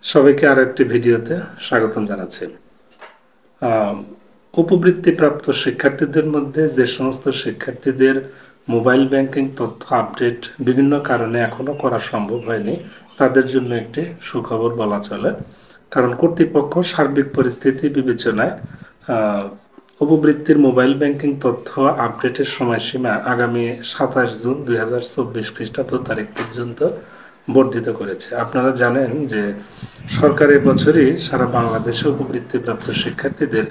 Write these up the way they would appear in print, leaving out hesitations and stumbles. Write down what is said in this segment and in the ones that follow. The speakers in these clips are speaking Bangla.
সবাইকে আরো একটি ভিডিওতে স্বাগতম জানাচ্ছি। আহ, উপবৃত্তিপ্রাপ্ত শিক্ষার্থীদের মধ্যে যে সমস্ত শিক্ষার্থীদের মোবাইল ব্যাংকিং তথ্য আপডেট বিভিন্ন কারণে এখনো করা সম্ভব হয়নি, তাদের জন্য একটি সুখবর বলা চলে। কারণ কর্তৃপক্ষ সার্বিক পরিস্থিতি বিবেচনায় আহ, উপবৃত্তির মোবাইল ব্যাংকিং তথ্য আপডেটের সময়সীমা আগামী 27 জুন 2024 খ্রিস্টাব্দ তারিখ পর্যন্ত বর্ধিত করেছে। আপনারা জানেন যে সরকার এবছরই সারা বাংলাদেশে উপবৃত্তিপ্রাপ্ত শিক্ষার্থীদের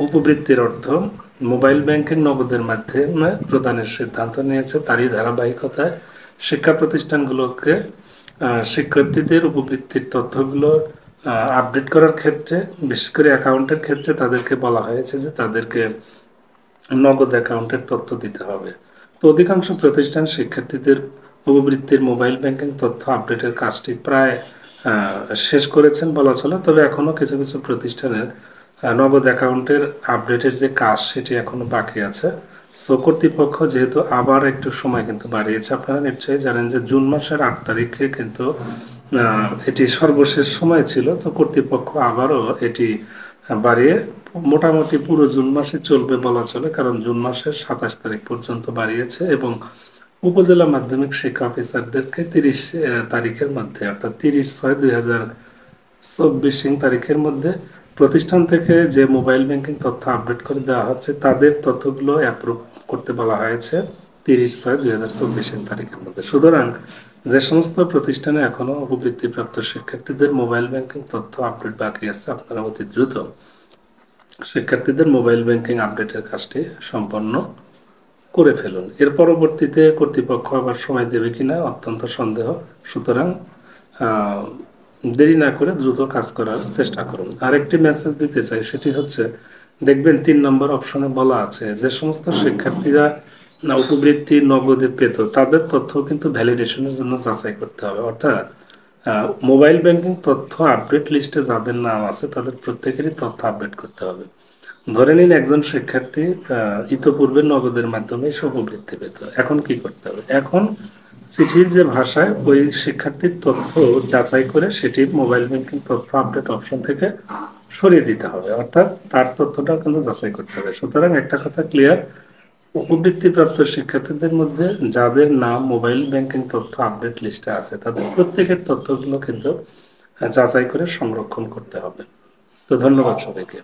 উপবৃত্তির অর্থ মোবাইল ব্যাংকিং নগদের মাধ্যমে প্রদানের সিদ্ধান্ত নিয়েছে। তারই ধারাবাহিকতায় শিক্ষা প্রতিষ্ঠানগুলোকে শিক্ষার্থীদের উপবৃত্তির তথ্যগুলো আপডেট করার ক্ষেত্রে, বিশেষ করে অ্যাকাউন্টের ক্ষেত্রে তাদেরকে বলা হয়েছে যে তাদেরকে নগদ অ্যাকাউন্টের তথ্য দিতে হবে। তো অধিকাংশ প্রতিষ্ঠান শিক্ষার্থীদের উপবৃত্তির মোবাইল ব্যাংকিং তথ্য আপডেটের কাজটি প্রায় শেষ করেছেন বলা চলে। তবে এখনো কিছু কিছু প্রতিষ্ঠানের নগদ অ্যাকাউন্টের আপডেটের যে কাজ সেটি এখনো বাকি আছে। সো কর্তৃপক্ষ যেহেতু আবার একটু সময় কিন্তু বাড়িয়েছে, আপনারা নিশ্চয়ই জানেন যে জুন মাসের 8 তারিখে কিন্তু এটি সর্বশেষ সময় ছিল। তো কর্তৃপক্ষ আবারও এটি বাড়িয়ে মোটামুটি পুরো জুন মাসে চলবে বলা চলে, কারণ জুন মাসের 27 তারিখ পর্যন্ত বাড়িয়েছে এবং উপজেলা মাধ্যমিক শিক্ষা অফিসারদেরকে 30 তারিখের মধ্যে, অর্থাৎ 30/6/2024 তারিখের মধ্যে প্রতিষ্ঠান থেকে যে মোবাইল ব্যাংকিং তথ্য আপডেট করে দেওয়া হচ্ছে তাদের তথ্যগুলো অ্যাপ্রুভ করতে বলা হয়েছে 30/6/2024 তারিখের মধ্যে। সুতরাং যে সমস্ত প্রতিষ্ঠানে এখনো উপবৃত্তিপ্রাপ্ত শিক্ষার্থীদের মোবাইল ব্যাংকিং তথ্য আপডেট বাকি আছে, আপনারা অতি দ্রুত শিক্ষার্থীদের মোবাইল ব্যাংকিং আপডেটের কাজটি সম্পন্ন করে ফেলুন। এর পরবর্তীতে কর্তৃপক্ষ আবার সময় দেবে কিনা অত্যন্ত সন্দেহ। সুতরাং দেরি না করে দ্রুত কাজ করার চেষ্টা করুন। আরেকটি মেসেজ দিতে চাই, সেটি হচ্ছে দেখবেন 3 নম্বর অপশনে বলা আছে যে সমস্ত শিক্ষার্থীরা উপবৃত্তি নগদে পেত তাদের তথ্য কিন্তু ভ্যালিডেশনের জন্য যাচাই করতে হবে। অর্থাৎ মোবাইল ব্যাংকিং তথ্য আপডেট লিস্টে যাদের নাম আছে তাদের প্রত্যেকেরই তথ্য আপডেট করতে হবে। ধরে নিন একজন শিক্ষার্থী ইতোপূর্বে নগদের মাধ্যমে উপবৃত্তি পেত, এখন কি করতে হবে? এখন চিঠির যে ভাষায় ওই শিক্ষার্থীর তথ্য যাচাই করে সেটি মোবাইল ব্যাংকিং তথ্য আপডেট অপশন থেকে সরিয়ে দিতে হবে, অর্থাৎ তার তথ্যটাও কিন্তু যাচাই করতে হবে। সুতরাং একটা কথা ক্লিয়ার, উপবৃত্তিপ্রাপ্ত শিক্ষার্থীদের মধ্যে যাদের নাম মোবাইল ব্যাংকিং তথ্য আপডেট লিস্টে আছে তাদের প্রত্যেকের তথ্যগুলো কিন্তু যাচাই করে সংরক্ষণ করতে হবে। তো ধন্যবাদ সবাইকে।